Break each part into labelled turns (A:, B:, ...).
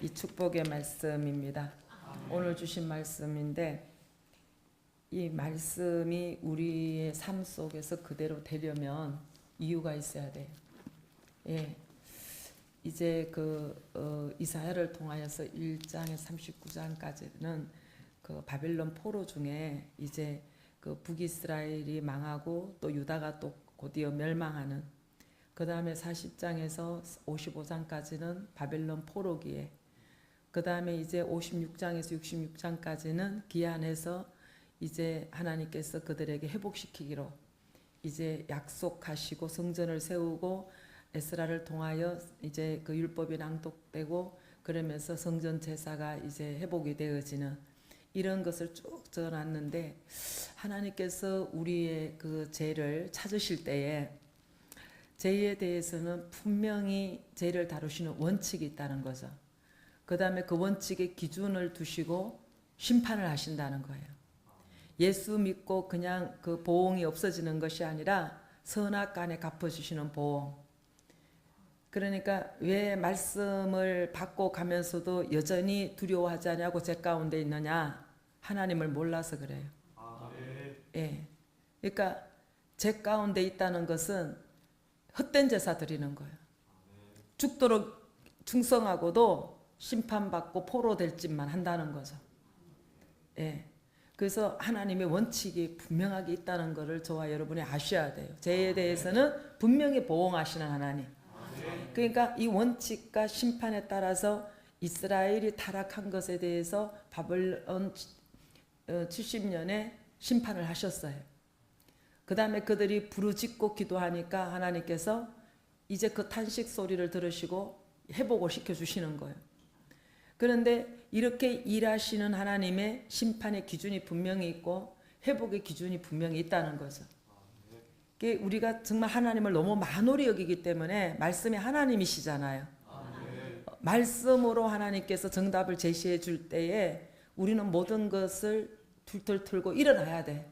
A: 이 축복의 말씀입니다. 오늘 주신 말씀인데 이 말씀이 우리의 삶 속에서 그대로 되려면 이유가 있어야 돼요. 예. 이제 이사야를 통하여서 1장에 39장까지는 그 바벨론 포로 중에 이제 그 북이스라엘이 망하고 또 유다가 또 곧이어 멸망하는, 그 다음에 40장에서 55장까지는 바벨론 포로기에, 그 다음에 이제 56장에서 66장까지는 기한해서 이제 하나님께서 그들에게 회복시키기로 이제 약속하시고 성전을 세우고 에스라를 통하여 이제 그 율법이 낭독되고 그러면서 성전 제사가 이제 회복이 되어지는 이런 것을 쭉 적어놨는데, 하나님께서 우리의 그 죄를 찾으실 때에 죄에 대해서는 분명히 죄를 다루시는 원칙이 있다는 거죠. 그 다음에 그 원칙의 기준을 두시고 심판을 하신다는 거예요. 예수 믿고 그냥 그 보응이 없어지는 것이 아니라 선악간에 갚아주시는 보응. 그러니까 왜 말씀을 받고 가면서도 여전히 두려워하지 않냐고 죄 가운데 있느냐? 하나님을 몰라서 그래요. 예. 그러니까 죄 가운데 있다는 것은 헛된 제사 드리는 거예요. 죽도록 충성하고도 심판받고 포로될 짓만 한다는 거죠. 예. 그래서 하나님의 원칙이 분명하게 있다는 것을 저와 여러분이 아셔야 돼요. 죄에 대해서는 분명히 보응하시는 하나님. 그러니까 이 원칙과 심판에 따라서 이스라엘이 타락한 것에 대해서 바벨론 70년에 심판을 하셨어요. 그 다음에 그들이 부르짖고 기도하니까 하나님께서 이제 그 탄식 소리를 들으시고 회복을 시켜주시는 거예요. 그런데 이렇게 일하시는 하나님의 심판의 기준이 분명히 있고 회복의 기준이 분명히 있다는 거죠. 우리가 정말 하나님을 너무 만홀히 여기기 때문에 말씀이 하나님이시잖아요. 말씀으로 하나님께서 정답을 제시해 줄 때에 우리는 모든 것을 툴툴 틀고 일어나야 돼.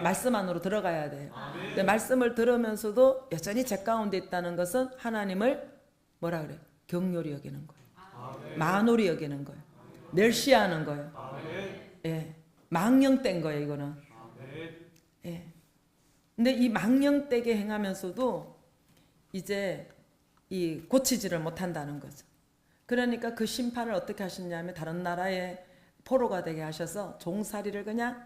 A: 말씀 안으로 들어가야 돼. 근데 말씀을 들으면서도 여전히 죄 가운데 있다는 것은 하나님을 뭐라 그래? 격렬히 여기는 거예요. 만홀히 여기는 거예요. 멸시하는 거예요. 예. 망령된 거예요, 이거는. 예. 근데 이 망령되게 행하면서도 이제 이 고치지를 못한다는 거죠. 그러니까 그 심판을 어떻게 하셨냐면 다른 나라의 포로가 되게 하셔서 종살이를 그냥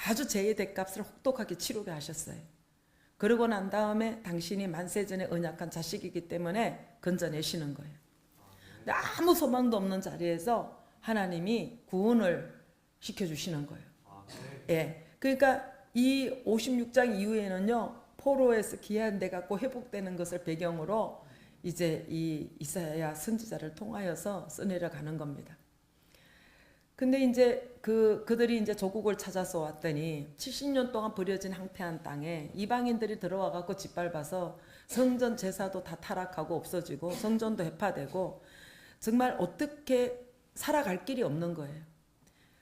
A: 아주 죄의 대값을 혹독하게 치르게 하셨어요. 그러고 난 다음에 당신이 만세전에 언약한 자식이기 때문에 건져내시는 거예요. 근데 아무 소망도 없는 자리에서 하나님이 구원을 시켜주시는 거예요. 예. 그러니까 이 56장 이후에는요, 포로에서 기한돼 갖고 회복되는 것을 배경으로 이제 이 이사야 선지자를 통하여서 써내려가는 겁니다. 근데 이제 그들이 이제 조국을 찾아서 왔더니 70년 동안 버려진 황폐한 땅에 이방인들이 들어와 갖고 짓밟아서 성전 제사도 다 타락하고 없어지고 성전도 해파되고 정말 어떻게 살아갈 길이 없는 거예요.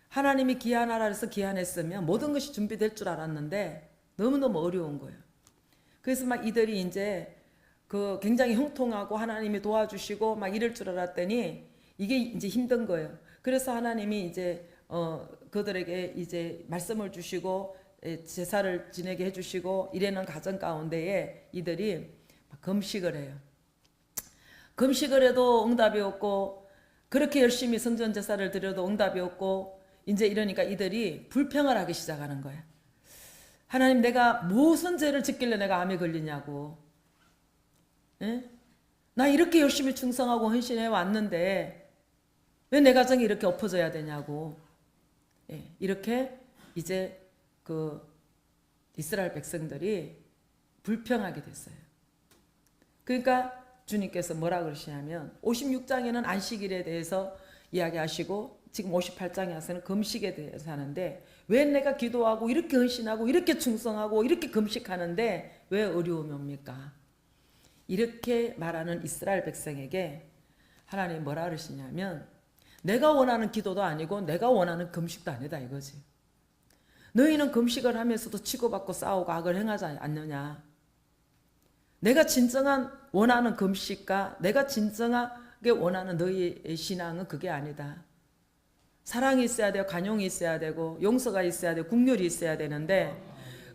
A: 하나님이 기한하라 해서 기한했으면 모든 것이 준비될 줄 알았는데 너무너무 어려운 거예요. 그래서 막 이들이 이제 굉장히 형통하고 하나님이 도와주시고 막 이럴 줄 알았더니 이게 이제 힘든 거예요. 그래서 하나님이 이제 그들에게 이제 말씀을 주시고 제사를 지내게 해주시고 이래는 가정 가운데에 이들이 금식을 해요. 금식을 해도 응답이 없고 그렇게 열심히 성전 제사를 드려도 응답이 없고 이제 이러니까 이들이 불평을 하기 시작하는 거예요. 하나님, 내가 무슨 죄를 짓길래 내가 암에 걸리냐고. 에? 나 이렇게 열심히 충성하고 헌신해 왔는데 왜 내 가정이 이렇게 엎어져야 되냐고. 예, 이렇게 이제 이스라엘 백성들이 불평하게 됐어요. 그러니까 주님께서 뭐라 그러시냐면 56장에는 안식일에 대해서 이야기하시고 지금 58장에 와서는 금식에 대해서 하는데 왜 내가 기도하고 이렇게 헌신하고 이렇게 충성하고 이렇게 금식하는데 왜 어려움이 옵니까? 이렇게 말하는 이스라엘 백성에게 하나님이 뭐라 그러시냐면 내가 원하는 기도도 아니고 내가 원하는 금식도 아니다 이거지. 너희는 금식을 하면서도 치고받고 싸우고 악을 행하지 않느냐. 내가 진정한 원하는 금식과 내가 진정한 원하는 너희의 신앙은 그게 아니다. 사랑이 있어야 되고 관용이 있어야 되고 용서가 있어야 되고 국률이 있어야 되는데,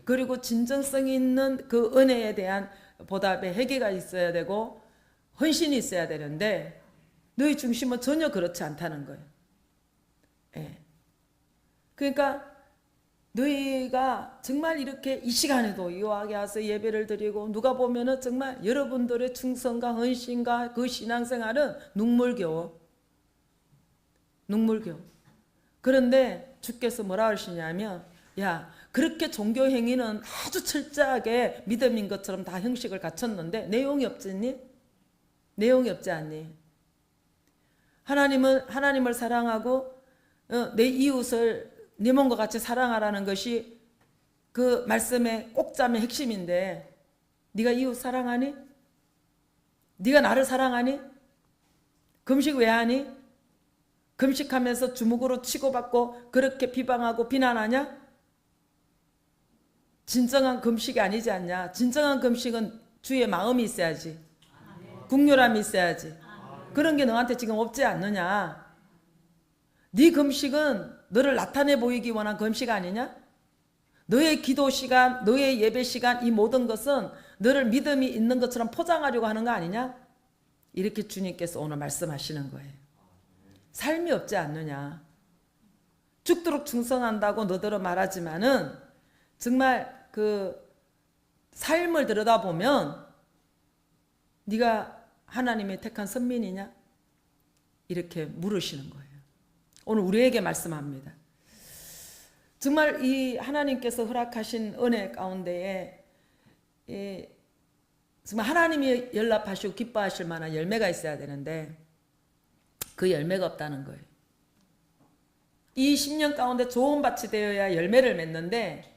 A: 그리고 진정성이 있는 그 은혜에 대한 보답의 회개가 있어야 되고 헌신이 있어야 되는데, 너희 중심은 전혀 그렇지 않다는 거예요. 예. 그러니까 너희가 정말 이렇게 이 시간에도 요하게 와서 예배를 드리고, 누가 보면은 정말 여러분들의 충성과 헌신과 그 신앙생활은 눈물겨워. 눈물겨워. 그런데 주께서 뭐라 하시냐면, 야, 그렇게 종교 행위는 아주 철저하게 믿음인 것처럼 다 형식을 갖췄는데 내용이 없지? 내용이 없지 않니? 하나님을 사랑하고 내 이웃을 네 몸과 같이 사랑하라는 것이 그 말씀의 꼭잠의 핵심인데, 네가 이웃 사랑하니? 네가 나를 사랑하니? 금식 왜 하니? 금식하면서 주먹으로 치고받고 그렇게 비방하고 비난하냐? 진정한 금식이 아니지 않냐? 진정한 금식은 주의 마음이 있어야지. 국률함이 있어야지. 그런 게 너한테 지금 없지 않느냐? 네 금식은 너를 나타내 보이기 원한 금식 아니냐? 너의 기도 시간, 너의 예배 시간, 이 모든 것은 너를 믿음이 있는 것처럼 포장하려고 하는 거 아니냐? 이렇게 주님께서 오늘 말씀하시는 거예요. 삶이 없지 않느냐? 죽도록 충성한다고 너더러 말하지만은 정말 그 삶을 들여다보면 네가 하나님의 택한 선민이냐? 이렇게 물으시는 거예요. 오늘 우리에게 말씀합니다. 정말 이 하나님께서 허락하신 은혜 가운데에 정말 하나님이 연락하시고 기뻐하실 만한 열매가 있어야 되는데 그 열매가 없다는 거예요. 이 10년 가운데 좋은 밭이 되어야 열매를 맺는데,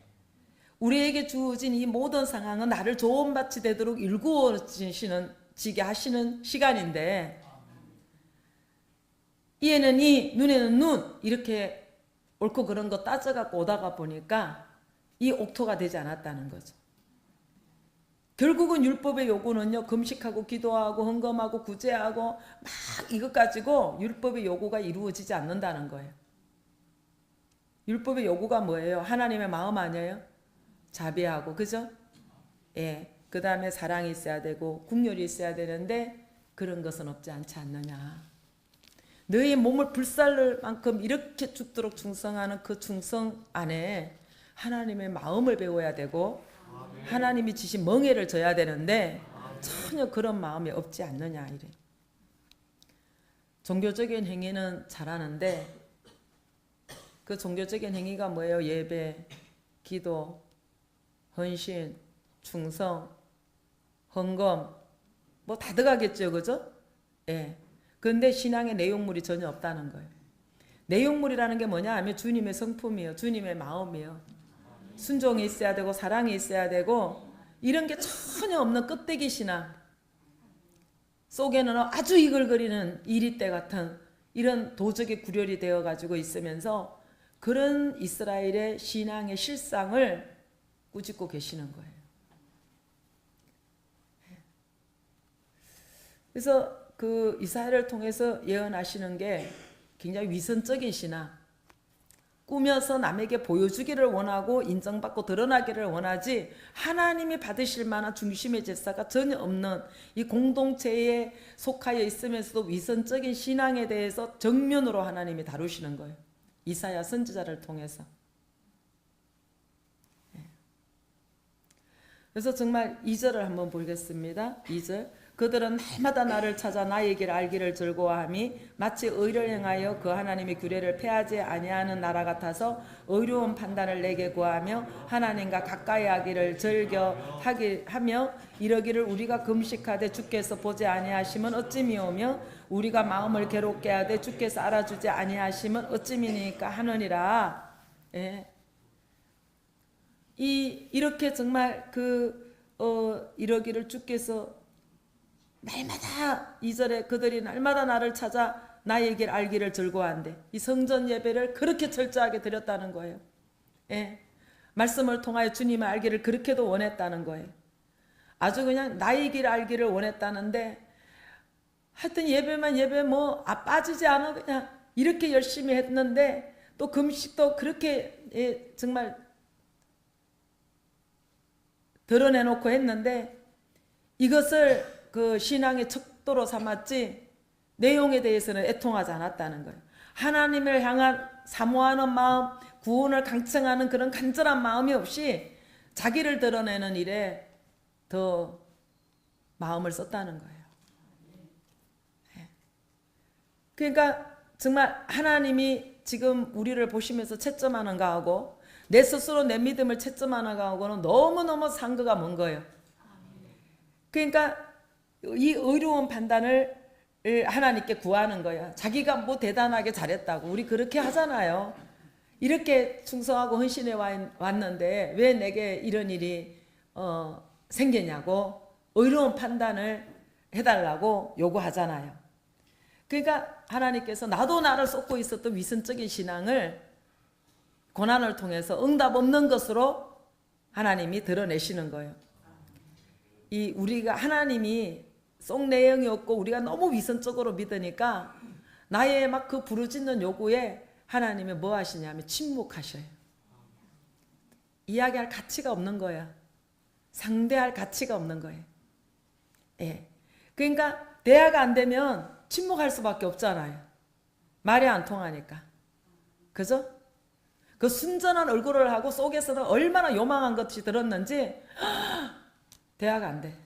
A: 우리에게 주어진 이 모든 상황은 나를 좋은 밭이 되도록 일구어지게 하시는 시간인데, 이에는 이, 눈에는 눈, 이렇게 옳고 그런 거 따져갖고 오다가 보니까 이 옥토가 되지 않았다는 거죠. 결국은 율법의 요구는요, 금식하고 기도하고 헌금하고 구제하고 막 이것 가지고 율법의 요구가 이루어지지 않는다는 거예요. 율법의 요구가 뭐예요? 하나님의 마음 아니에요? 자비하고, 그죠? 예. 그 다음에 사랑이 있어야 되고 국률이 있어야 되는데 그런 것은 없지 않지 않느냐. 너의 몸을 불살를 만큼 이렇게 죽도록 충성하는 그 충성 안에 하나님의 마음을 배워야 되고 하나님이 지신 멍에를 져야 되는데 전혀 그런 마음이 없지 않느냐 이래. 종교적인 행위는 잘하는데 그 종교적인 행위가 뭐예요? 예배, 기도, 헌신, 충성, 헌금 뭐 다 들어가겠죠, 그죠? 예. 그런데 신앙의 내용물이 전혀 없다는 거예요. 내용물이라는 게 뭐냐 하면 주님의 성품이에요. 주님의 마음이에요. 순종이 있어야 되고 사랑이 있어야 되고 이런 게 전혀 없는 껍데기 신앙 속에는 아주 이글거리는 이리떼 같은 이런 도적의 구렬이 되어 가지고 있으면서 그런 이스라엘의 신앙의 실상을 꾸짖고 계시는 거예요. 그래서 그 이사야를 통해서 예언하시는 게 굉장히 위선적인 신앙, 꾸며서 남에게 보여주기를 원하고 인정받고 드러나기를 원하지 하나님이 받으실 만한 중심의 제사가 전혀 없는 이 공동체에 속하여 있으면서도 위선적인 신앙에 대해서 정면으로 하나님이 다루시는 거예요. 이사야 선지자를 통해서. 그래서 정말 2절을 한번 보겠습니다. 2절. 그들은 날마다 나를 찾아 나의 길 알기를 즐거워함이 마치 의를 행하여 그 하나님의 규례를 폐하지 아니하는 나라 같아서 의로운 판단을 내게 구하며 하나님과 가까이 하기를 즐겨하며 이러기를 우리가 금식하되 주께서 보지 아니하시면 어찌미오며 우리가 마음을 괴롭게 하되 주께서 알아주지 아니하시면 어찌미니까 하느니라. 예. 이렇게 정말 이러기를 주께서 날마다 2절에 그들이 날마다 나를 찾아 나의 길 알기를 즐거워한대. 이 성전 예배를 그렇게 철저하게 드렸다는 거예요. 예. 말씀을 통하여 주님을 알기를 그렇게도 원했다는 거예요. 아주 그냥 나의 길 알기를 원했다는데 하여튼 예배만 예배 빠지지 않아 그냥 이렇게 열심히 했는데 또 금식도 그렇게 정말 드러내놓고 했는데 이것을 그 신앙의 척도로 삼았지 내용에 대해서는 애통하지 않았다는 거예요. 하나님을 향한 사모하는 마음, 구원을 강청하는 그런 간절한 마음이 없이 자기를 드러내는 일에 더 마음을 썼다는 거예요. 그러니까 정말 하나님이 지금 우리를 보시면서 채점하는 거하고 내 스스로 내 믿음을 채점하는 거하고는 너무너무 상거가 먼 거예요. 그러니까 이 의로운 판단을 하나님께 구하는 거야. 자기가 뭐 대단하게 잘했다고 우리 그렇게 하잖아요. 이렇게 충성하고 헌신해 왔는데 왜 내게 이런 일이 생기냐고 의로운 판단을 해달라고 요구하잖아요. 그러니까 하나님께서 나도 나를 쏟고 있었던 위선적인 신앙을 고난을 통해서 응답 없는 것으로 하나님이 드러내시는 거예요. 이 우리가 하나님이 속 내용이 없고 우리가 너무 위선적으로 믿으니까 나의 막 그 부르짖는 요구에 하나님이 뭐 하시냐면 침묵하셔요. 이야기할 가치가 없는 거야. 상대할 가치가 없는 거예요. 예. 그러니까 대화가 안 되면 침묵할 수밖에 없잖아요. 말이 안 통하니까. 그죠? 그 순전한 얼굴을 하고 속에서는 얼마나 요망한 것이 들었는지 대화가 안 돼.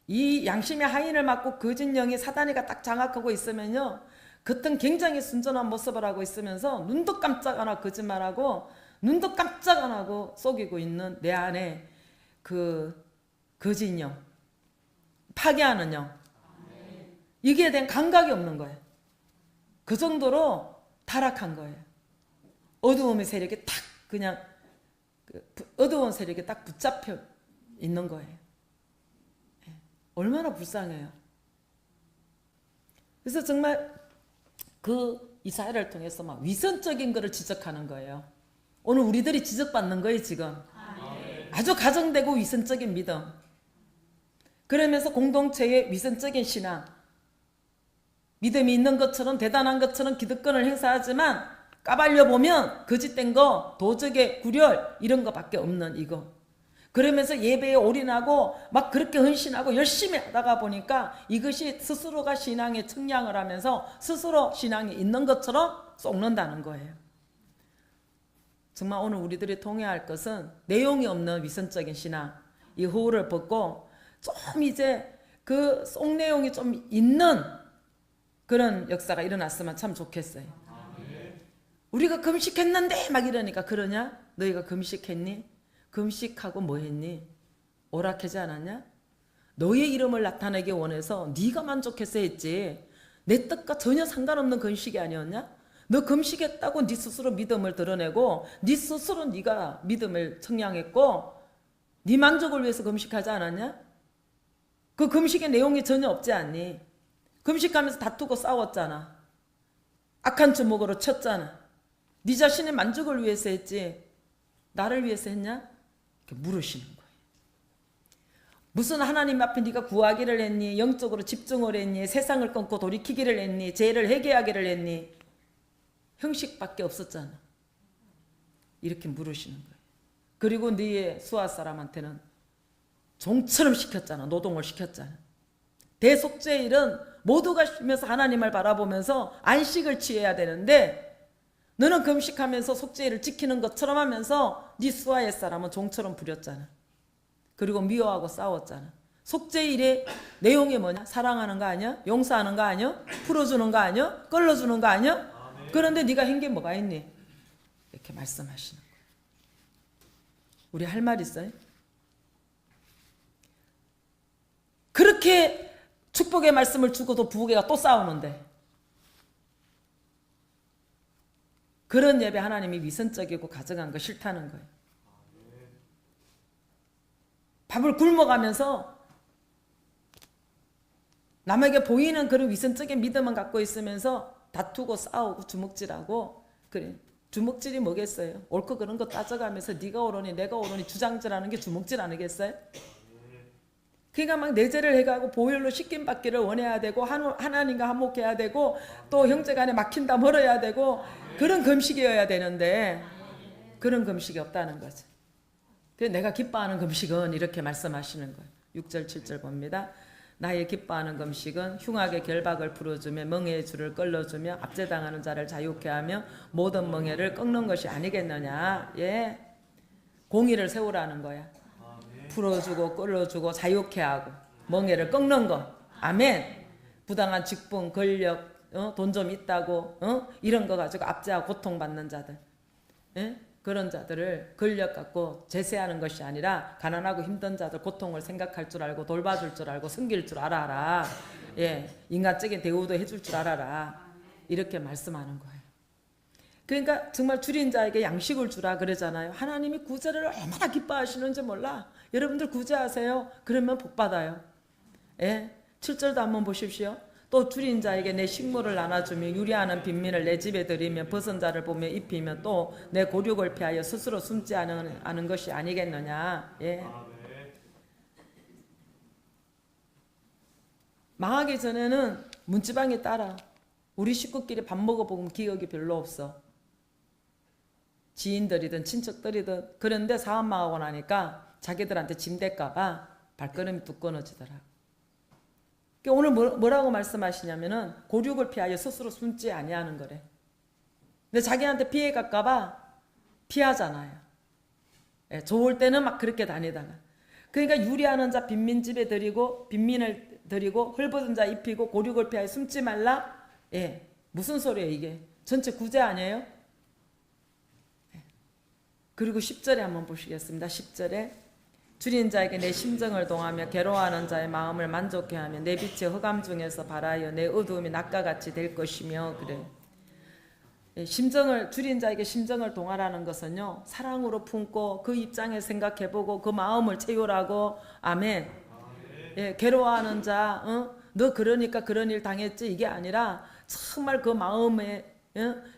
A: 이 양심의 하인을 맡고 거짓 영이 사단이가 딱 장악하고 있으면요, 겉은 굉장히 순전한 모습을 하고 있으면서 눈도 깜짝 안 하고 거짓말하고 눈도 깜짝 안 하고 속이고 있는 내 안에 그 거짓 영, 파괴하는 영, 이게 대한 감각이 없는 거예요. 그 정도로 타락한 거예요. 어두움의 세력이 딱 그냥 어두운 세력이 딱 붙잡혀 있는 거예요. 얼마나 불쌍해요. 그래서 정말 그 이사야를 통해서 막 위선적인 거를 지적하는 거예요. 오늘 우리들이 지적받는 거예요 지금. 아주 가정되고 위선적인 믿음. 그러면서 공동체의 위선적인 신앙. 믿음이 있는 것처럼 대단한 것처럼 기득권을 행사하지만 까발려 보면 거짓된 거, 도적의 구렬 이런 거밖에 없는 이거. 그러면서 예배에 올인하고 막 그렇게 헌신하고 열심히 하다가 보니까 이것이 스스로가 신앙에 청량을 하면서 스스로 신앙이 있는 것처럼 썩는다는 거예요. 정말 오늘 우리들이 통해할 것은 내용이 없는 위선적인 신앙, 이 허울을 벗고 좀 이제 그 속 내용이 좀 있는 그런 역사가 일어났으면 참 좋겠어요. 우리가 금식했는데 막 이러니까 그러냐? 너희가 금식했니? 금식하고 뭐 했니? 오락하지 않았냐? 너의 이름을 나타내기 원해서 네가 만족해서 했지 내 뜻과 전혀 상관없는 금식이 아니었냐? 너 금식했다고 네 스스로 믿음을 드러내고 네 스스로 네가 믿음을 청량했고 네 만족을 위해서 금식하지 않았냐? 그 금식의 내용이 전혀 없지 않니? 금식하면서 다투고 싸웠잖아. 악한 주먹으로 쳤잖아. 네 자신의 만족을 위해서 했지 나를 위해서 했냐? 이렇게 물으시는 거예요. 무슨 하나님 앞에 네가 구하기를 했니? 영적으로 집중을 했니? 세상을 끊고 돌이키기를 했니? 죄를 회개하기를 했니? 형식밖에 없었잖아. 이렇게 물으시는 거예요. 그리고 네의 수하 사람한테는 종처럼 시켰잖아. 노동을 시켰잖아. 대속죄의 일은 모두가 쉬면서 하나님을 바라보면서 안식을 취해야 되는데 너는 금식하면서 속죄를 지키는 것처럼 하면서 네 수하의 사람은 종처럼 부렸잖아. 그리고 미워하고 싸웠잖아. 속죄의 일의 내용이 뭐냐? 사랑하는 거 아니야? 용서하는 거 아니야? 풀어주는 거 아니야? 끌어주는 거 아니야? 그런데 네가 한 게 뭐가 있니? 이렇게 말씀하시는 거예요. 우리 할 말 있어요? 그렇게 축복의 말씀을 주고도 부부가 또 싸우는데 그런 예배 하나님이 위선적이고 가져간 거 싫다는 거예요. 밥을 굶어가면서 남에게 보이는 그런 위선적인 믿음만 갖고 있으면서 다투고 싸우고 주먹질하고 그래. 주먹질이 뭐겠어요? 옳고 그런 거 따져가면서 네가 옳으니 내가 옳으니 주장질하는 게 주먹질 아니겠어요? 그러니까 막 내재를 해가고 보혈로 씻김 받기를 원해야 되고 하나님과 한목해야 되고 또 형제간에 막힌다 멀어야 되고 그런 금식이어야 되는데 그런 금식이 없다는 거죠. 그래서 내가 기뻐하는 금식은 이렇게 말씀하시는 거예요. 6절 7절 봅니다. 나의 기뻐하는 금식은 흉악의 결박을 풀어주며 멍에의 줄을 끌어주며 압제당하는 자를 자유케 하며 모든 멍에를 꺾는 것이 아니겠느냐. 예, 공의를 세우라는 거야. 풀어주고 끌어주고 자유케 하고 멍에를 꺾는 거. 아멘. 부당한 직분, 권력, 돈 좀 있다고 이런 거 가지고 압제하고 고통받는 자들, 예? 그런 자들을 권력 갖고 제세하는 것이 아니라 가난하고 힘든 자들 고통을 생각할 줄 알고 돌봐줄 줄 알고 섬길 줄 알아라. 예, 인간적인 대우도 해줄 줄 알아라. 이렇게 말씀하는 거예요. 그러니까 정말 줄인 자에게 양식을 주라 그러잖아요. 하나님이 구제를 얼마나 기뻐하시는지 몰라. 여러분들 구제하세요. 그러면 복 받아요. 예, 7절도 한번 보십시오. 또 줄인 자에게 내 식물을 나눠주며 유리하는 빈민을 내 집에 들이며 벗은 자를 보며 입히며 또 내 고륙을 피하여 스스로 숨지 않은 것이 아니겠느냐. 예. 망하기 전에는 문지방에 따라 우리 식구끼리 밥 먹어보면 기억이 별로 없어. 지인들이든 친척들이든. 그런데 사업 망하고 나니까 자기들한테 짐될까 봐 발걸음이 뚝 끊어지더라. 오늘 뭐라고 말씀하시냐면은 고륙을 피하여 스스로 숨지 아니하는 거래. 근데 자기한테 피해 갈까 봐 피하잖아요. 예, 좋을 때는 막 그렇게 다니다가. 그러니까 유리하는 자 빈민집에 들이고 빈민을 들이고 헐벗은 자 입히고 고륙을 피하여 숨지 말라. 예, 무슨 소리예요 이게? 전체 구제 아니에요? 예. 그리고 10절에 한번 보시겠습니다. 10절에 줄인 자에게 내 심정을 동하며 괴로워하는 자의 마음을 만족해 하며 내 빛의 흑암 중에서 발하여 내 어두움이 낮과 같이 될 것이며. 그래. 심정을 줄인 자에게 심정을 동하라는 것은요, 사랑으로 품고 그 입장에 생각해보고 그 마음을 채우라고. 아멘. 예, 괴로워하는 자, 너 그러니까 그런 일 당했지 이게 아니라 정말 그 마음에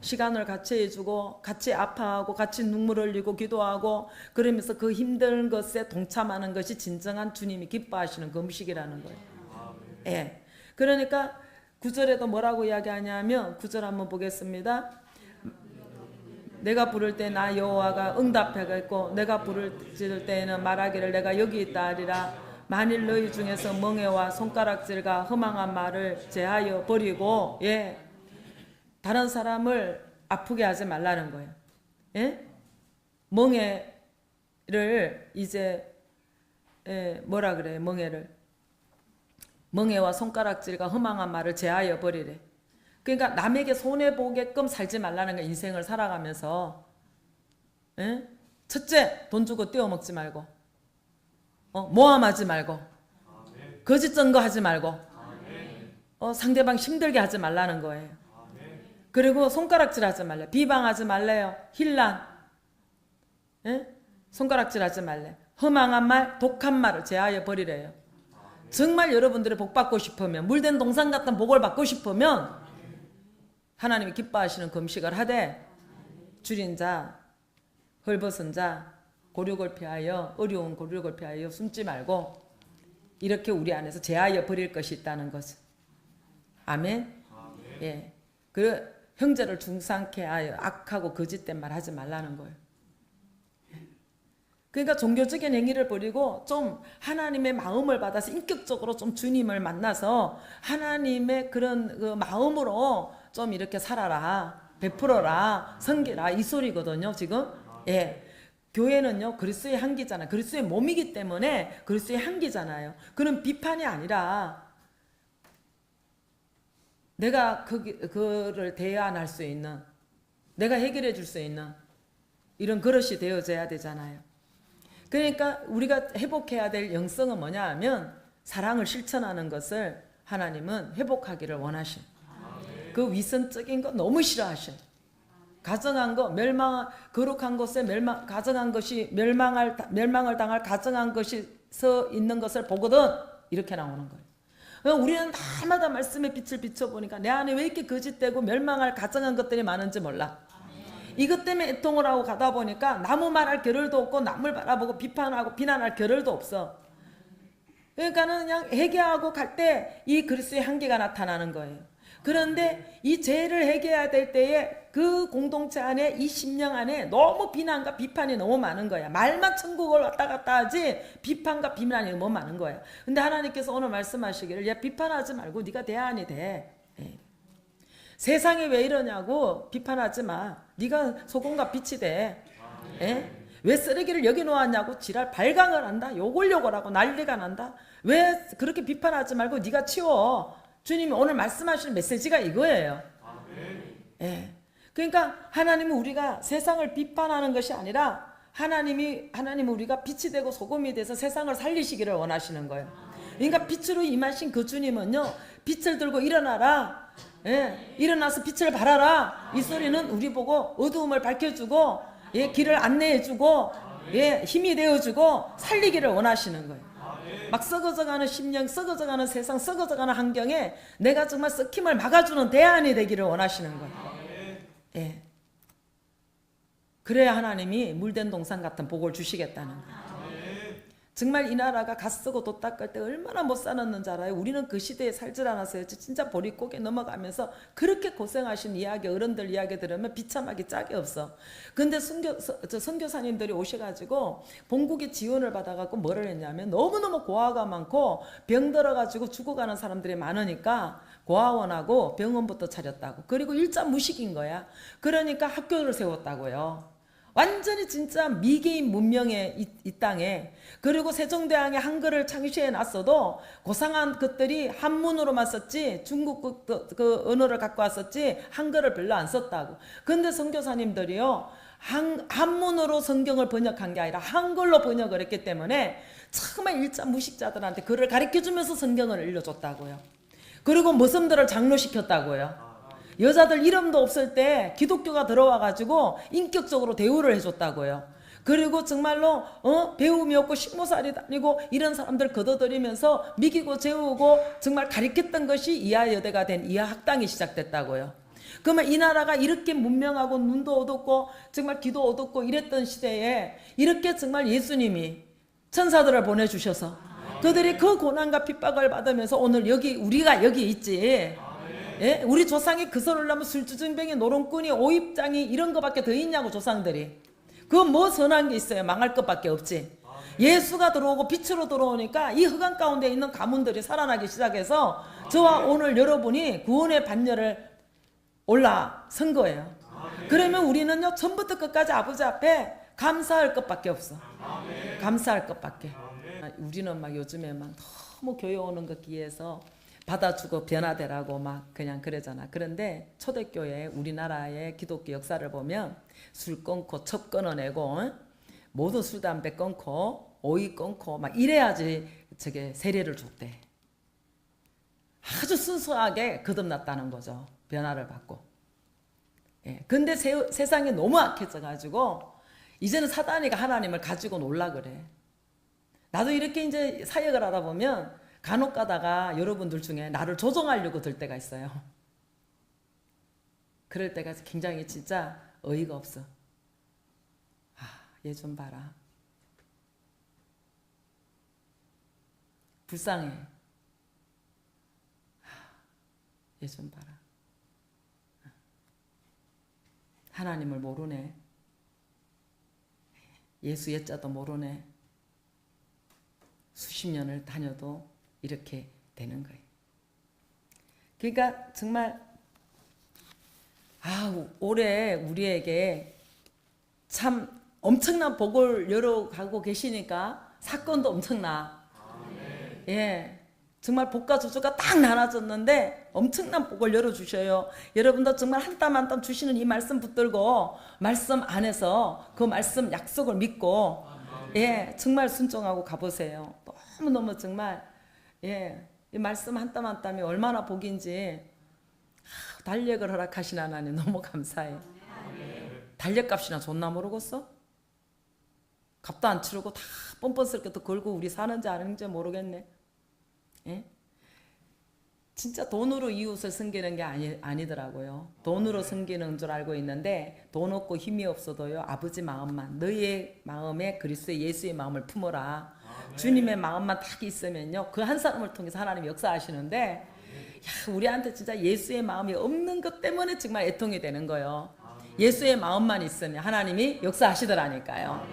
A: 시간을 같이 해주고 같이 아파하고 같이 눈물 흘리고 기도하고 그러면서 그 힘든 것에 동참하는 것이 진정한 주님이 기뻐하시는 그 음식이라는 거예요. 예. 그러니까 9절에도 뭐라고 이야기하냐면 9절 한번 보겠습니다. 내가 부를 때 나 여호와가 응답하겠고 내가 부를 때에는 말하기를 내가 여기 있다 하리라. 만일 너희 중에서 멍에와 손가락질과 허망한 말을 제하여 버리고. 예. 다른 사람을 아프게 하지 말라는 거예요. 예? 멍에를 이제 뭐라 그래요? 멍에와 손가락질과 허망한 말을 제하여 버리래. 그러니까 남에게 손해 보게끔 살지 말라는 거예요. 인생을 살아가면서. 예? 첫째, 돈 주고 떼어먹지 말고, 모함하지 말고, 거짓 증거하지 말고, 상대방 힘들게 하지 말라는 거예요. 그리고 손가락질 하지 말래. 비방하지 말래요. 힐난. 예? 손가락질 하지 말래. 허망한 말, 독한 말을 제하여 버리래요. 정말 여러분들이 복 받고 싶으면, 물된 동산 같은 복을 받고 싶으면 하나님이 기뻐하시는 금식을 하되 줄인 자, 헐벗은 자, 고륙을 피하여, 어려운 고륙을 피하여 숨지 말고 이렇게 우리 안에서 제하여 버릴 것이 있다는 거죠. 아멘. 예. 그 형제를 중상케 하여 악하고 거짓된 말 하지 말라는 거예요. 그러니까 종교적인 행위를 버리고 좀 하나님의 마음을 받아서 인격적으로 좀 주님을 만나서 하나님의 그런 그 마음으로 좀 이렇게 살아라, 베풀어라, 섬기라 이 소리거든요 지금. 예. 교회는요 그리스도의 향기잖아요. 그리스도의 몸이기 때문에 그리스도의 향기잖아요. 그런 비판이 아니라 내가 그를 대안할 수 있는, 내가 해결해 줄 수 있는 이런 그릇이 되어져야 되잖아요. 그러니까 우리가 회복해야 될 영성은 뭐냐 하면 사랑을 실천하는 것을 하나님은 회복하기를 원하신, 그 위선적인 거 너무 싫어하신, 가정한 거 거룩한 것에 가정한 것이 멸망을 당할 가정한 것이 서 있는 것을 보거든 이렇게 나오는 거예요. 우리는 날마다 말씀의 빛을 비춰보니까 내 안에 왜 이렇게 거짓되고 멸망할 가정한 것들이 많은지 몰라. 이것 때문에 애통을 하고 가다 보니까 나무 말할 겨를도 없고 남을 바라보고 비판하고 비난할 겨를도 없어. 그러니까는 그냥 회개하고 갈 때 이 그리스도의 한계가 나타나는 거예요. 그런데 이 죄를 회개해야 될 때에 그 공동체 안에 이 심령 안에 너무 비난과 비판이 너무 많은 거야. 말만 천국을 왔다 갔다 하지 비판과 비난이 너무 많은 거야. 근데 하나님께서 오늘 말씀하시기를 야 비판하지 말고 네가 대안이 돼. 예. 세상이 왜 이러냐고 비판하지 마. 네가 소금과 빛이 돼. 예? 왜 쓰레기를 여기 놓았냐고 지랄 발광을 한다. 요걸요걸하고 난리가 난다. 왜 그렇게 비판하지 말고 네가 치워. 주님이 오늘 말씀하시는 메시지가 이거예요. 예. 그러니까 하나님은 우리가 세상을 비판하는 것이 아니라 하나님은 우리가 빛이 되고 소금이 돼서 세상을 살리시기를 원하시는 거예요. 그러니까 빛으로 임하신 그 주님은요, 빛을 들고 일어나라. 예. 일어나서 빛을 발하라. 이 소리는 우리 보고 어두움을 밝혀주고, 예, 길을 안내해주고, 예, 힘이 되어주고 살리기를 원하시는 거예요. 막 썩어져가는 심령, 썩어져가는 세상, 썩어져가는 환경에 내가 정말 썩힘을 막아주는 대안이 되기를 원하시는 거예요. 예. 그래야 하나님이 물된 동산 같은 복을 주시겠다는 거예요. 정말 이 나라가 갓 쓰고 돛 닦을 때 얼마나 못 살았는지 알아요? 우리는 그 시대에 살질 않았어요. 진짜 보릿고개 넘어가면서 그렇게 고생하신 이야기, 어른들 이야기 들으면 비참하기 짝이 없어. 근데 선교사님들이 오셔가지고 본국의 지원을 받아갖고 뭐를 했냐면 너무너무 고아가 많고 병 들어가지고 죽어가는 사람들이 많으니까 고아원하고 병원부터 차렸다고. 그리고 일자 무식인 거야. 그러니까 학교를 세웠다고요. 완전히 진짜 미개인 문명의 이 땅에. 그리고 세종대왕이 한글을 창시해 놨어도 고상한 것들이 한문으로만 썼지 중국 그 언어를 갖고 왔었지 한글을 별로 안 썼다고. 근데 선교사님들이요 한문으로 성경을 번역한 게 아니라 한글로 번역을 했기 때문에 정말 일자 무식자들한테 글을 가르쳐주면서 성경을 읽어줬다고요. 그리고 모섬들을 장로시켰다고요. 여자들 이름도 없을 때 기독교가 들어와가지고 인격적으로 대우를 해줬다고요. 그리고 정말로 배움이 없고 식모살이 다니고 이런 사람들 걷어들이면서 미기고 재우고 정말 가르쳤던 것이 이하여대가 된 이하학당이 시작됐다고요. 그러면 이 나라가 이렇게 문명하고 눈도 어둡고 정말 귀도 어둡고 이랬던 시대에 이렇게 정말 예수님이 천사들을 보내주셔서 그들이 그 고난과 핍박을 받으면서 오늘 우리가 여기 있지. 예? 우리 조상이 그 소리를 하면 술주정뱅이 노름꾼이 오입장이 이런 거밖에 더 있냐고 조상들이. 그건 뭐 선한 게 있어요. 망할 것밖에 없지. 예수가 들어오고 빛으로 들어오니까 이 흑암 가운데 있는 가문들이 살아나기 시작해서 저와 오늘 여러분이 구원의 반열을 올라선 거예요. 그러면 우리는요 처음부터 끝까지 아버지 앞에 감사할 것밖에 없어. 감사할 것밖에. 우리는 막 요즘에 막 너무 교회 오는 것 기해서 받아주고 변화되라고 막 그냥 그러잖아. 그런데 초대교회 우리나라의 기독교 역사를 보면 술 끊고 첩 끊어내고 모두 술 담배 끊고 오이 끊고 막 이래야지 저게 세례를 줬대. 아주 순수하게 거듭났다는 거죠. 변화를 받고. 예. 근데 세상이 너무 악해져 가지고 이제는 사단이가 하나님을 가지고 놀라 그래. 나도 이렇게 이제 사역을 하다 보면 간혹 가다가 여러분들 중에 나를 조종하려고 들 때가 있어요. 그럴 때가 굉장히 진짜 어이가 없어. 얘 좀 봐라. 불쌍해. 얘 좀 봐라. 하나님을 모르네. 예수 예자도 모르네. 수십 년을 다녀도 이렇게 되는 거예요. 그러니까 정말 올해 우리에게 참 엄청난 복을 열어가고 계시니까 사건도 엄청나. 예, 정말 복과 저주가 딱 나눠졌는데 엄청난 복을 열어주셔요. 여러분도 정말 한 땀 한 땀 주시는 이 말씀 붙들고 말씀 안에서 그 말씀 약속을 믿고 예, 정말 순종하고 가보세요. 너무너무 정말 예, 이 말씀 한 땀 한 땀이 얼마나 복인지 달력을 허락하신 하나님 너무 감사해요. 달력값이나 존나 모르겠어? 값도 안 치르고 다 뻔뻔스럽게 또 걸고 우리 사는지 아는지 모르겠네. 예? 진짜 돈으로 이웃을 섬기는 게 아니더라고요. 돈으로 섬기는 줄 알고 있는데 돈 없고 힘이 없어도요 아버지 마음만 너희의 마음에 그리스도의 예수의 마음을 품어라. 주님의 마음만 딱 있으면요, 그 한 사람을 통해서 하나님이 역사하시는데, 야, 우리한테 진짜 예수의 마음이 없는 것 때문에 정말 애통이 되는 거예요. 예수의 마음만 있으면 하나님이 역사하시더라니까요.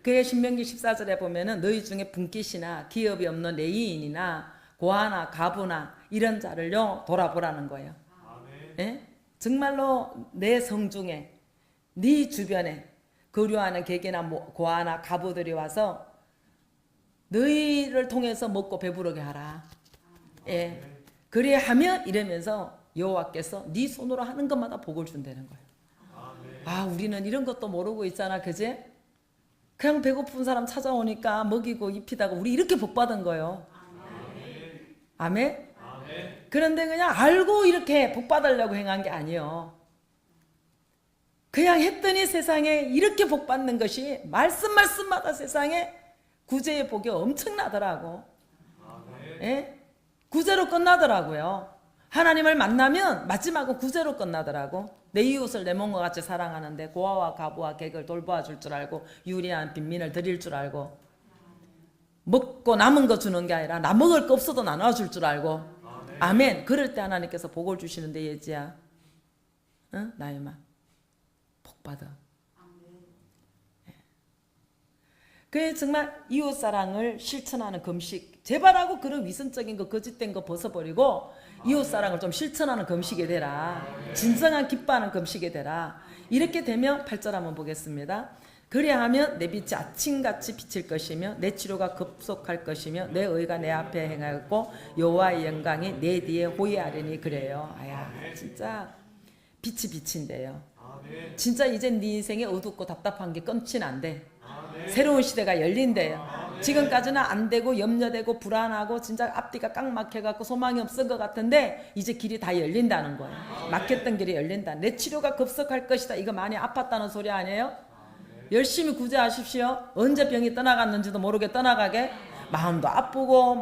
A: 그게 신명기 14절에 보면은 너희 중에 분깃이나 기업이 없는 레위인이나 고아나 가부나 이런 자를요 돌아보라는 거예요. 예? 정말로 내 성중에 네 주변에 거류하는 객이나 고아나 가부들이 와서 너희를 통해서 먹고 배부르게 하라. 예. 그래하면 이러면서 여호와께서 네 손으로 하는 것마다 복을 준다는 거예요. 아, 우리는 이런 것도 모르고 있잖아, 그지? 그냥 배고픈 사람 찾아오니까 먹이고 입히다가 우리 이렇게 복 받은 거예요. 아멘? 그런데 그냥 알고 이렇게 복 받으려고 행한 게 아니에요. 그냥 했더니 세상에 이렇게 복 받는 것이 말씀마다 세상에 구제의 복이 엄청나더라고. 예? 구제로 끝나더라고요. 하나님을 만나면 마지막은 구제로 끝나더라고. 내 이웃을 내 몸과 같이 사랑하는데 고아와 가부와 객을 돌보아 줄 줄 알고 유리한 빈민을 드릴 줄 알고 먹고 남은 거 주는 게 아니라 나 먹을 거 없어도 나눠줄 줄 알고. 아멘. 그럴 때 하나님께서 복을 주시는데 예지야, 응? 나이만 복 받아. 그래 정말 이웃사랑을 실천하는 금식 제발하고 그런 위선적인 거 거짓된 거 벗어버리고 이웃사랑을 좀 실천하는 금식이 되라. 진정한 기뻐하는 금식이 되라. 이렇게 되면 8절 한번 보겠습니다. 그리하면 내 빛이 아침같이 비칠 것이며 내 치료가 급속할 것이며 내 의가 내 앞에 행하였고 여호와의 영광이 내 뒤에 호위하리니. 그래요. 아야, 진짜 빛이 비친대요. 진짜 이제 네 인생에 어둡고 답답한 게 끊진 안 돼. 새로운 시대가 열린대요. 지금까지는 안 되고 염려되고 불안하고 진짜 앞뒤가 꽉 막혀갖고 소망이 없을 것 같은데 이제 길이 다 열린다는 거예요. 막혔던 길이 열린다. 내 치료가 급속할 것이다. 이거 많이 아팠다는 소리 아니에요? 열심히 구제하십시오. 언제 병이 떠나갔는지도 모르게 떠나가게. 마음도 아프고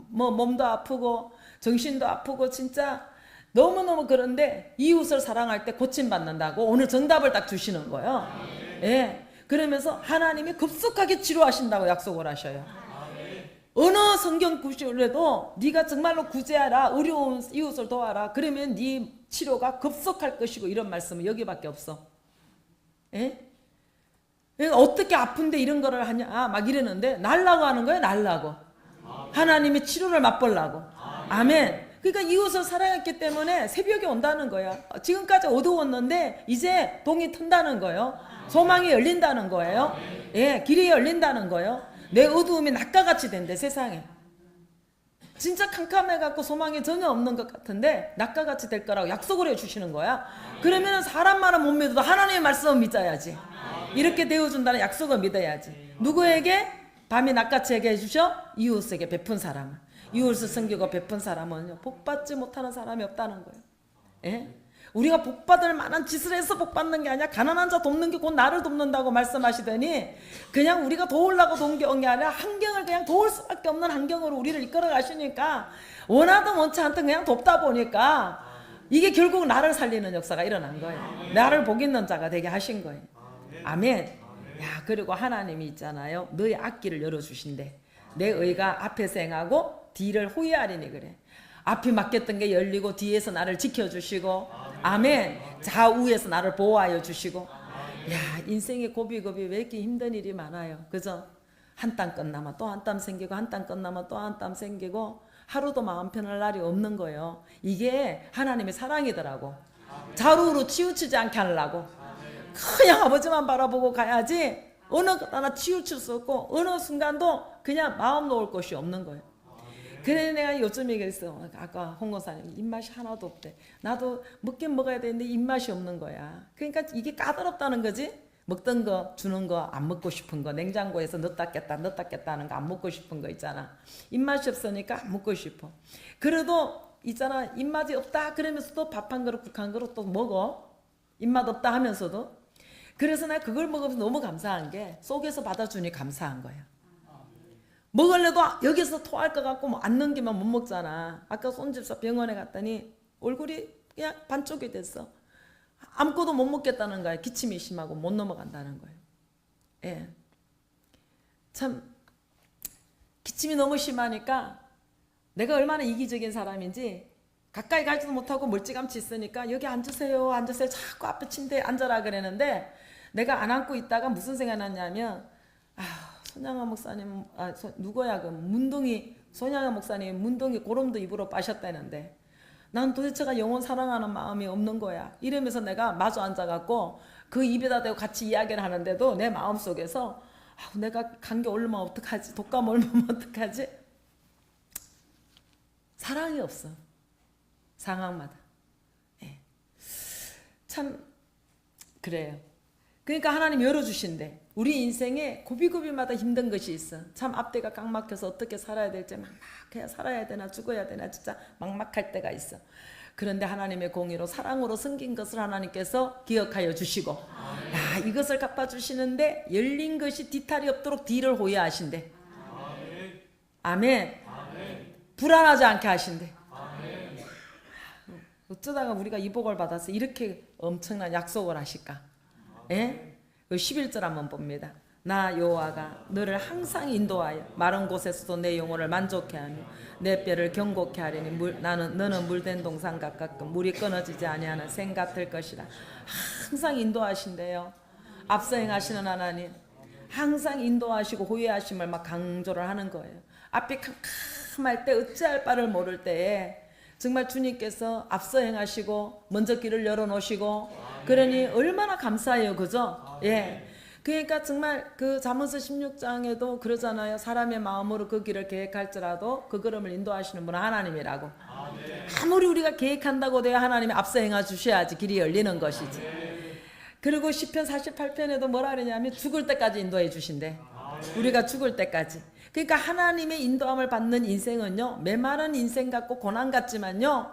A: 뭐 몸도 아프고 정신도 아프고 진짜 너무너무. 그런데 이웃을 사랑할 때 고침받는다고 오늘 정답을 딱 주시는 거예요. 예. 그러면서 하나님이 급속하게 치료하신다고 약속을 하셔요. 어느 성경 구절에도 네가 정말로 구제하라, 어려운 이웃을 도와라, 그러면 네 치료가 급속할 것이고 이런 말씀은 여기밖에 없어. 예? 어떻게 아픈데 이런 거를 하냐 막 이러는데 날라고 하는 거예요. 날라고. 하나님이 치료를 맛보려고. 아멘. 그러니까 이웃을 사랑했기 때문에 새벽에 온다는 거야. 지금까지 어두웠는데 이제 동이 튼다는 거예요. 소망이 열린다는 거예요. 예, 길이 열린다는 거예요. 내 어두움이 낮과 같이 된대. 세상에 진짜 캄캄해갖고 소망이 전혀 없는 것 같은데 낮과 같이 될 거라고 약속을 해주시는 거야. 그러면 사람 말은 못 믿어도 하나님의 말씀을 믿어야지. 이렇게 되어준다는 약속을 믿어야지. 누구에게? 밤이 낮같이 얘기해 주셔? 이웃에게 베푼 사람은. 이웃을 섬기고 베푼 사람은요 복받지 못하는 사람이 없다는 거예요. 예? 우리가 복받을 만한 짓을 해서 복받는 게 아니라 가난한 자 돕는 게 곧 나를 돕는다고 말씀하시더니 그냥 우리가 도우려고 도운 게 아니라 환경을 그냥 도울 수밖에 없는 환경으로 우리를 이끌어 가시니까 원하든 원치 않든 그냥 돕다 보니까 이게 결국 나를 살리는 역사가 일어난 거예요. 나를 복 있는 자가 되게 하신 거예요. 아멘. 야, 그리고 하나님이 있잖아요. 너의 앞길을 열어주신대. 내 의가 앞에서 행하고 뒤를 호위하리니. 그래. 앞이 막혔던 게 열리고 뒤에서 나를 지켜주시고, 아멘. 좌우에서 나를 보호하여 주시고. 야, 인생의 고비고비 왜 이렇게 힘든 일이 많아요. 그죠? 한 땀 끝나면 또 한 땀 생기고 한 땀 끝나면 또 한 땀 생기고 하루도 마음 편할 날이 없는 거예요. 이게 하나님의 사랑이더라고. 자루로 치우치지 않게 하려고. 그냥 아버지만 바라보고 가야지 어느 것 하나 치우칠 수 없고 어느 순간도 그냥 마음 놓을 것이 없는 거예요. 그래 내가 요즘 얘기했어. 아까 홍건사님 입맛이 하나도 없대. 나도 먹긴 먹어야 되는데 입맛이 없는 거야. 그러니까 이게 까다롭다는 거지. 먹던 거 주는 거 안 먹고 싶은 거 냉장고에서 넣었다 깼다 하는 거 안 먹고 싶은 거 있잖아. 입맛이 없으니까 안 먹고 싶어. 그래도 있잖아 입맛이 없다 그러면서도 밥 한 그릇 국 한 그릇 또 먹어. 입맛 없다 하면서도. 그래서 나 그걸 먹으면서 너무 감사한 게 속에서 받아주니 감사한 거야. 먹으려도 여기서 토할 것 같고 뭐 안 넘기면 못 먹잖아. 아까 손집사 병원에 갔더니 얼굴이 그냥 반쪽이 됐어. 아무것도 못 먹겠다는 거야. 기침이 심하고 못 넘어간다는 거예요. 예. 참 기침이 너무 심하니까 내가 얼마나 이기적인 사람인지 가까이 가지도 못하고 멀찌감치 있으니까 여기 앉으세요 앉으세요 자꾸 앞에 침대에 앉아라 그러는데 내가 안 앉고 있다가 무슨 생각이 났냐면 손양아 목사님 누구야 그 문둥이 손양아 목사님 문둥이 고름도 입으로 빠셨다는데 난 도대체가 영혼 사랑하는 마음이 없는 거야. 이러면서 내가 마주 앉아갖고 그 입에다 대고 같이 이야기를 하는데도 내 마음속에서 내가 감기 올리면 어떡하지? 독감 올리면 어떡하지? 사랑이 없어. 상황마다. 예. 참 그래요. 그러니까 하나님 열어주신대. 우리 인생에 고비고비마다 힘든 것이 있어. 참 앞뒤가 꽉 막혀서 어떻게 살아야 될지 막막해야 살아야 되나 죽어야 되나 진짜 막막할 때가 있어. 그런데 하나님의 공의로 사랑으로 섬긴 것을 하나님께서 기억하여 주시고 야, 이것을 갚아주시는데 열린 것이 뒤탈이 없도록 뒤를 호위하신대. 아멘. 불안하지 않게 하신대. 어쩌다가 우리가 이 복을 받아서 이렇게 엄청난 약속을 하실까? 예? 11절 한번 봅니다. 나 여호와가 너를 항상 인도하여 마른 곳에서도 내 영혼을 만족해 하며 내 뼈를 경고케 하리니 너는 물된 동산 가깝고 물이 끊어지지 아니하는 샘 같을 것이라. 항상 인도하신대요. 앞서 행하시는 하나님 항상 인도하시고 호위하심을 막 강조를 하는 거예요. 앞이 캄캄할 때 어찌할 바를 모를 때에 정말 주님께서 앞서 행하시고 먼저 길을 열어놓으시고 그러니 얼마나 감사해요. 그죠? 예. 그러니까 정말 그 잠언서 16장에도 그러잖아요. 사람의 마음으로 그 길을 계획할지라도 그 걸음을 인도하시는 분은 하나님이라고. 아무리 우리가 계획한다고 돼야 하나님이 앞서 행하 주셔야지 길이 열리는 것이지. 그리고 시편 48편에도 뭐라 그러냐면 죽을 때까지 인도해 주신대. 우리가 죽을 때까지. 그러니까 하나님의 인도함을 받는 인생은요 메마른 인생 같고 고난 같지만요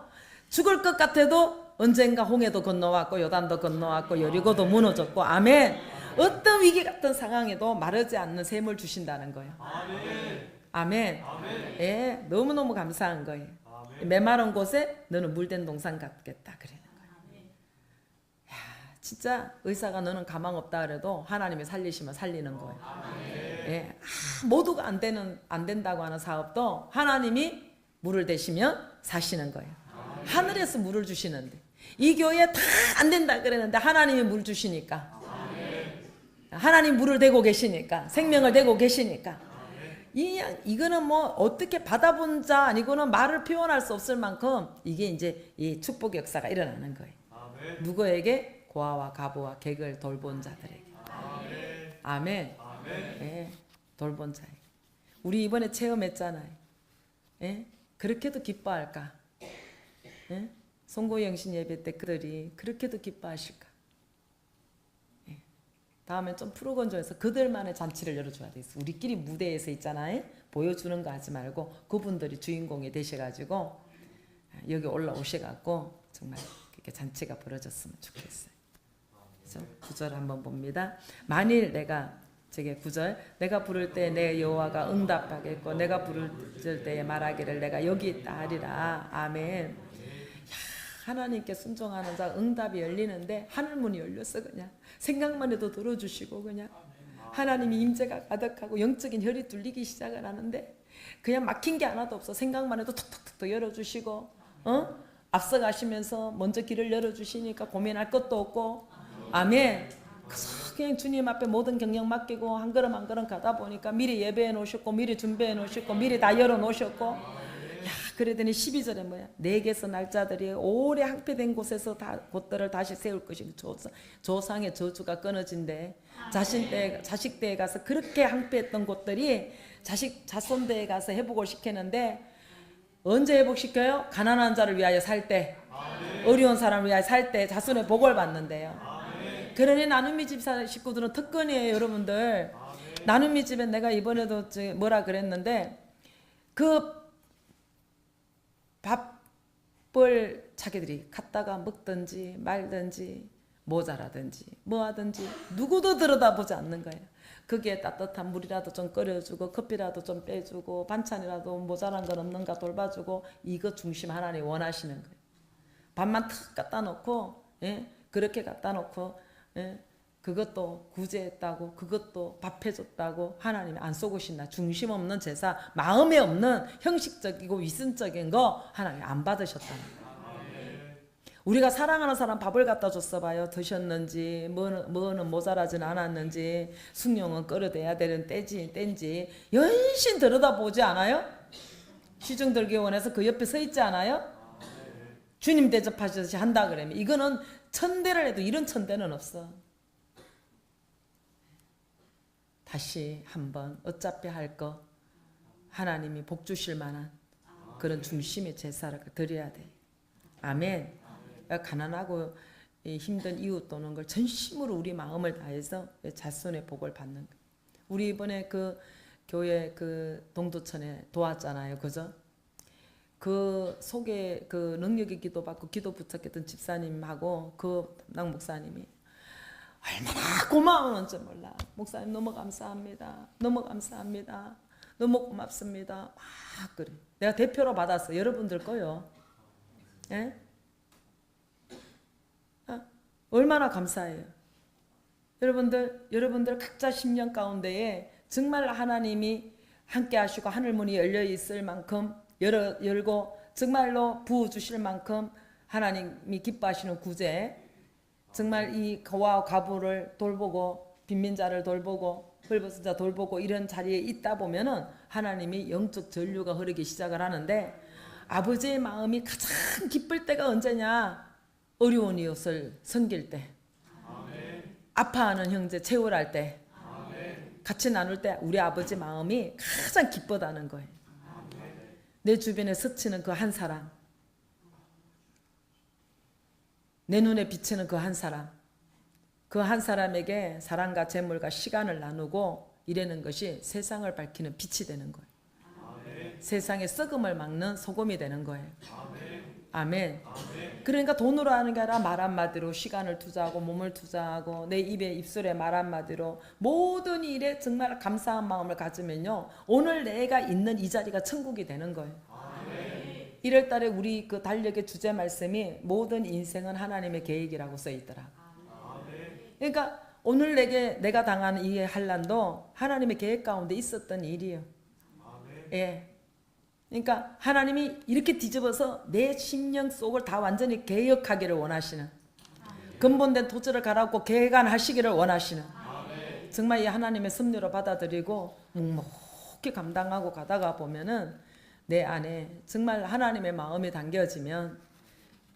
A: 죽을 것 같아도 언젠가 홍해도 건너왔고 요단도 건너왔고 여리고도 무너졌고 아멘. 어떤 위기 같은 상황에도 마르지 않는 샘을 주신다는 거예요. 아멘. 아멘. 예, 너무너무 감사한 거예요. 아멘. 메마른 곳에 너는 물된 동산 같겠다 그러는 거예요. 야, 진짜 의사가 너는 가망 없다 그래도 하나님이 살리시면 살리는 거예요. 예, 모두가 안 된다고 하는 사업도 하나님이 물을 대시면 사시는 거예요. 하늘에서 물을 주시는데 이 교회 다 안 된다 그랬는데 하나님이 물 주시니까 하나님 물을 대고 계시니까 생명을 대고 계시니까 이거는 뭐 어떻게 받아본 자 아니고는 말을 표현할 수 없을 만큼 이게 이제 이 축복의 역사가 일어나는 거예요. 아멘. 누구에게? 고아와 가부와 객을 돌본 자들에게. 아멘. 아멘. 아멘. 예, 돌본 자에게. 우리 이번에 체험했잖아요. 예? 그렇게도 기뻐할까? 예? 송고영신 예배 때 그들이 그렇게도 기뻐하실까? 예. 다음에 좀 프로건조해서 그들만의 잔치를 열어줘야 되겠어. 우리끼리 무대에서 있잖아요. 보여주는 거 하지 말고 그분들이 주인공이 되셔가지고 여기 올라오셔갖고 정말 그렇게 잔치가 벌어졌으면 좋겠어요. 그래서 9절 한번 봅니다. 만일 내가 저게 9절 내가 부를 때 내 여호와가 응답하겠고 내가 부를 때에 말하기를 내가 여기 있다 하리라. 아멘. 하나님께 순종하는 자 응답이 열리는데 하늘문이 열렸어. 그냥 생각만 해도 들어주시고 그냥 하나님이 임재가 가득하고 영적인 혈이 뚫리기 시작을 하는데 그냥 막힌 게 하나도 없어. 생각만 해도 톡톡톡 열어주시고 앞서가시면서 먼저 길을 열어주시니까 고민할 것도 없고 아멘. 그래서 그냥 주님 앞에 모든 경력 맡기고 한 걸음 한 걸음 가다 보니까 미리 예배해 놓으셨고 미리 준비해 놓으셨고 미리 다 열어 놓으셨고 그러더니 12절에 뭐야? 내게서 날짜들이 오래 항폐된 곳에서 곳들을 다시 세울 것이 조상의 저주가 끊어진대. 자식 때에 가서 그렇게 항폐했던 곳들이 자손 때에 가서 회복을 시키는데 언제 회복시켜요? 가난한 자를 위하여 살 때, 어려운 사람을 위하여 살 때 자손의 복을 받는데요. 그러니 나눔이 집 식구들은 특권이에요, 여러분들. 나눔이 집에 내가 이번에도 뭐라 그랬는데 그 밥을 자기들이 갖다가 먹든지 말든지 모자라든지 뭐하든지 누구도 들여다보지 않는 거예요. 거기에 따뜻한 물이라도 좀 끓여주고 커피라도 좀 빼주고 반찬이라도 모자란 건 없는가 돌봐주고 이거 중심 하나님 원하시는 거예요. 밥만 탁 갖다 놓고 예? 그렇게 갖다 놓고 예? 그것도 구제했다고, 그것도 밥해줬다고 하나님이 안 쏘고신다. 중심 없는 제사, 마음에 없는 형식적이고 위선적인 거 하나님 안 받으셨다는 거예요. 우리가 사랑하는 사람 밥을 갖다 줬어 봐요. 드셨는지, 뭐는 모자라진 않았는지, 숭늉은 끌어대야 되는 땐지 연신 들여다보지 않아요? 시중들교원에서 그 옆에 서 있지 않아요? 주님 대접하시듯이 한다 그러면 이거는 천대를 해도 이런 천대는 없어. 다시 한번 어차피 할 거 하나님이 복 주실 만한 그런 중심의 제사를 드려야 돼. 아멘. 가난하고 힘든 이웃 도는 걸 전심으로 우리 마음을 다해서 자손의 복을 받는 거예요. 우리 이번에 그 교회 그 동두천에 도왔잖아요. 그죠? 그 속에 그 능력의 기도 받고 기도 부탁했던 집사님하고 그 담당 목사님이 얼마나 고마웠는지 몰라. 목사님 너무 감사합니다. 너무 감사합니다. 너무 고맙습니다. 막 그래. 내가 대표로 받았어. 여러분들 거요. 예? 얼마나 감사해요. 여러분들 각자 심령 가운데에 정말 하나님이 함께 하시고 하늘문이 열려 있을 만큼 열고 정말로 부어주실 만큼 하나님이 기뻐하시는 구제, 정말 이 거와 과부를 돌보고 빈민자를 돌보고 헐벗은 자 돌보고 이런 자리에 있다 보면은 하나님이 영적 전류가 흐르기 시작을 하는데, 아버지의 마음이 가장 기쁠 때가 언제냐? 어려운 이웃을 섬길 때, 아파하는 형제 채울할 때, 같이 나눌 때 우리 아버지 마음이 가장 기쁘다는 거예요. 내 주변에 스치는 그 한 사람, 내 눈에 비치는 그 한 사람, 그 한 사람에게 사랑과 재물과 시간을 나누고 이러는 것이 세상을 밝히는 빛이 되는 거예요. 세상의 썩음을 막는 소금이 되는 거예요. 아멘. 그러니까 돈으로 하는 게 아니라 말 한마디로 시간을 투자하고 몸을 투자하고 내 입술에 말 한마디로 모든 일에 정말 감사한 마음을 가지면요, 오늘 내가 있는 이 자리가 천국이 되는 거예요. 1월달에 우리 그 달력의 주제 말씀이 모든 인생은 하나님의 계획이라고 써 있더라. 그러니까 오늘 내가 당하는 이 환난도 하나님의 계획 가운데 있었던 일이에요. 예. 그러니까 하나님이 이렇게 뒤집어서 내 심령 속을 다 완전히 개혁하기를 원하시는, 근본된 토지를 갈아엎고 개간하시기를 원하시는, 정말 이 하나님의 섭리로 받아들이고 묵묵히 감당하고 가다가 보면은 내 안에 정말 하나님의 마음이 담겨지면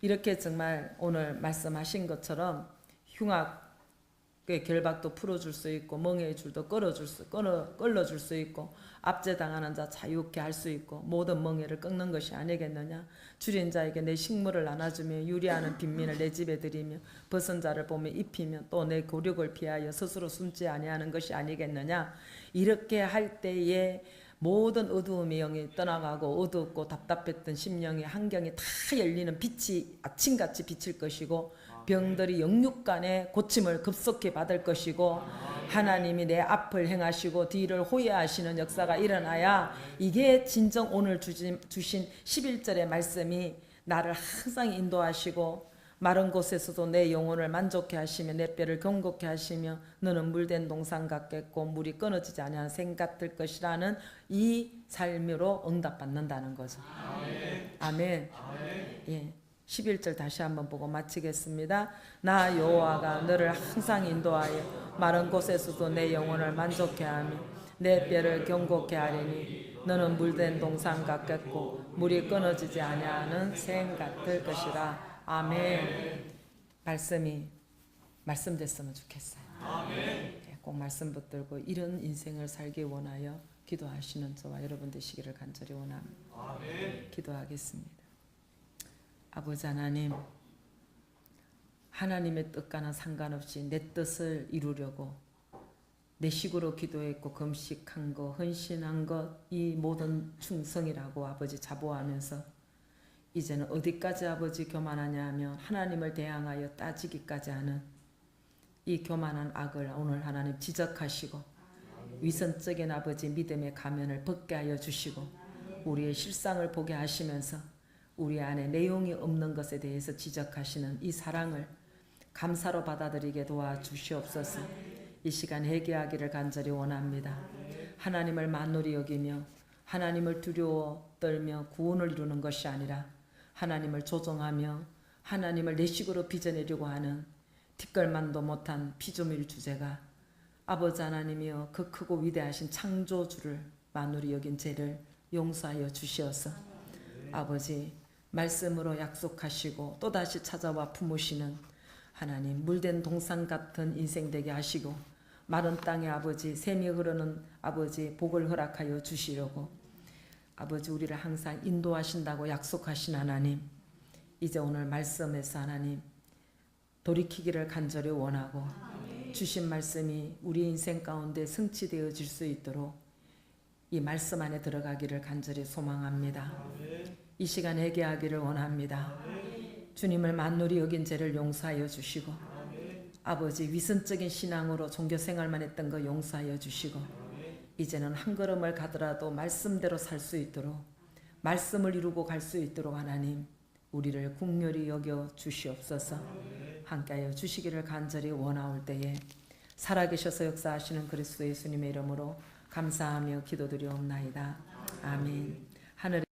A: 이렇게 정말 오늘 말씀하신 것처럼 흉악의 결박도 풀어줄 수 있고 멍에의 줄도 끌어줄 수 있고 압제당하는 자 자유케 할 수 있고 모든 멍에를 꺾는 것이 아니겠느냐. 줄인 자에게 내 식물을 나눠주며 유리하는 빈민을 내 집에 들이며 벗은 자를 보며 입히며 또 내 고력을 피하여 스스로 숨지 아니하는 것이 아니겠느냐. 이렇게 할 때에 모든 어두움의 영이 떠나가고 어둡고 답답했던 심령의 환경이 다 열리는 빛이 아침같이 비칠 것이고 병들이 영육간에 고침을 급속히 받을 것이고 하나님이 내 앞을 행하시고 뒤를 호위하시는 역사가 일어나야 이게 진정 오늘 주신 11절의 말씀이 나를 항상 인도하시고 마른 곳에서도 내 영혼을 만족해 하시며 내 뼈를 경고케 하시며 너는 물된 동산 같겠고 물이 끊어지지 아니하는 샘 같을 것이라는 이 삶으로 응답받는다는 거죠. 아멘. 예. 11절 다시 한번 보고 마치겠습니다. 나 여호와가 너를 항상 인도하여 마른 곳에서도 내 영혼을 만족해 하며 내 뼈를 경고케 하리니 너는 물된 동산 같겠고 물이 끊어지지 아니하는 샘 같을 것이라. 아멘. 말씀이 말씀됐으면 좋겠어요. 꼭 말씀 붙들고 이런 인생을 살기 원하여 기도하시는 저와 여러분 되시기를 간절히 원합니다. 기도하겠습니다. 아버지 하나님, 하나님의 뜻과는 상관없이 내 뜻을 이루려고 내 식으로 기도했고 금식한 것, 헌신한 것, 이 모든 충성이라고 아버지 자부하면서 이제는 어디까지 아버지 교만하냐 하며 하나님을 대항하여 따지기까지 하는 이 교만한 악을 오늘 하나님 지적하시고 위선적인 아버지 믿음의 가면을 벗게 하여 주시고 우리의 실상을 보게 하시면서 우리 안에 내용이 없는 것에 대해서 지적하시는 이 사랑을 감사로 받아들이게 도와주시옵소서. 이 시간 회개하기를 간절히 원합니다. 하나님을 만홀히 여기며 하나님을 두려워 떨며 구원을 이루는 것이 아니라 하나님을 조종하며 하나님을 내 식으로 빚어내려고 하는 티끌만도 못한 피조물 주제가 아버지 하나님이여 그 크고 위대하신 창조주를 만홀히 여긴 죄를 용서하여 주시어서 아버지 말씀으로 약속하시고 또다시 찾아와 품으시는 하나님 물된 동산 같은 인생 되게 하시고 마른 땅에 아버지 샘이 흐르는 아버지 복을 허락하여 주시려고 아버지 우리를 항상 인도하신다고 약속하신 하나님, 이제 오늘 말씀에서 하나님 돌이키기를 간절히 원하고 주신 말씀이 우리 인생 가운데 성취되어질 수 있도록 이 말씀 안에 들어가기를 간절히 소망합니다. 이 시간 회개하기를 원합니다. 주님을 만홀히 여긴 죄를 용서하여 주시고 아버지 위선적인 신앙으로 종교생활만 했던 거 용서하여 주시고 이제는 한 걸음을 가더라도 말씀대로 살 수 있도록 말씀을 이루고 갈 수 있도록 하나님 우리를 긍휼히 여겨 주시옵소서. 함께하여 주시기를 간절히 원하올 때에 살아계셔서 역사하시는 그리스도 예수님의 이름으로 감사하며 기도드리옵나이다. 아멘. 하늘에